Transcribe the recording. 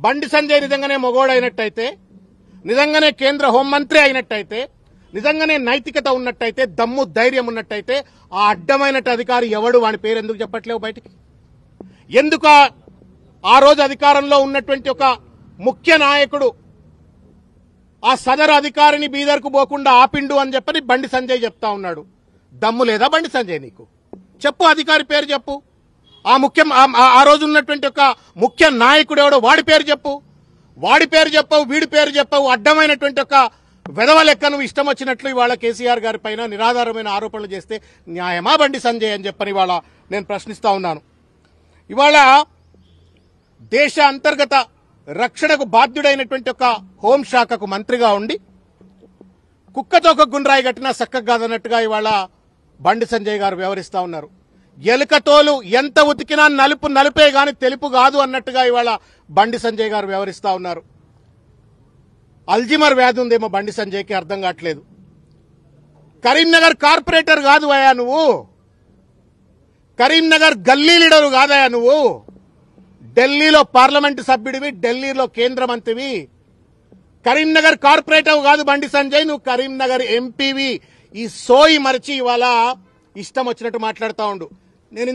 బండి సంజయ్ నిజంగానే మొగోడైనట్టయితే, నిజంగానే కేంద్ర హోంమంత్రి అయినట్టయితే, నిజంగానే నైతికత ఉన్నట్టయితే, దమ్ము ధైర్యం ఉన్నట్టయితే ఆ అడ్డమైన అధికారి ఎవడు, వాని పేరు ఎందుకు చెప్పట్లేవు బయటికి? ఎందుకు ఆ రోజు అధికారంలో ఉన్నటువంటి ఒక ముఖ్య నాయకుడు ఆ సదరు అధికారిని బీదర్కు పోకుండా ఆపిండు అని చెప్పని బండి సంజయ్ చెప్తా ఉన్నాడు. దమ్ము లేదా బండి సంజయ్ నీకు? చెప్పు, అధికారి పేరు చెప్పు. ఆ రోజు ఉన్నటువంటి ఒక ముఖ్య నాయకుడు ఎవడో వాడి పేరు చెప్పు. వాడి పేరు చెప్పవు, వీడి పేరు చెప్పవు. అడ్డమైనటువంటి ఒక వెధవ లెక్క నువ్వు ఇష్టం వచ్చినట్లు ఇవాళ కేసీఆర్ గారి పైన నిరాధారమైన ఆరోపణలు చేస్తే న్యాయమా బండి సంజయ్ అని చెప్పని ఇవాళ నేను ప్రశ్నిస్తా ఉన్నాను. ఇవాళ దేశ అంతర్గత రక్షణకు బాధ్యుడైనటువంటి ఒక హోంశాఖకు మంత్రిగా ఉండి కుక్కతో ఒక గుండ్రాయి కట్టినా చక్కగా కాదన్నట్టుగా ఇవాళ బండి సంజయ్ గారు వ్యవహరిస్తా ఉన్నారు. ఎలుకతోలు ఎంత ఉతికినా నలుపు నలుపే గాని తెలుపు కాదు అన్నట్టుగా ఇవాళ బండి సంజయ్ గారు వ్యవహరిస్తా ఉన్నారు. అల్జిమర్ వ్యాధి ఉందేమో బండి సంజయ్కి, అర్థం కావట్లేదు. కరీంనగర్ కార్పొరేటర్ కాదు అయ్యా నువ్వు, కరీంనగర్ గల్లీ లీడరు కాదయా నువ్వు. ఢిల్లీలో పార్లమెంటు సభ్యుడివి, ఢిల్లీలో కేంద్ర మంత్రివి. కరీంనగర్ కార్పొరేటర్ కాదు బండి సంజయ్, నువ్వు కరీంనగర్ ఎంపీవి. ఈ సోయి మరిచి ఇవాళ ఇష్టం వచ్చినట్టు మాట్లాడుతూ ఉండు. నేను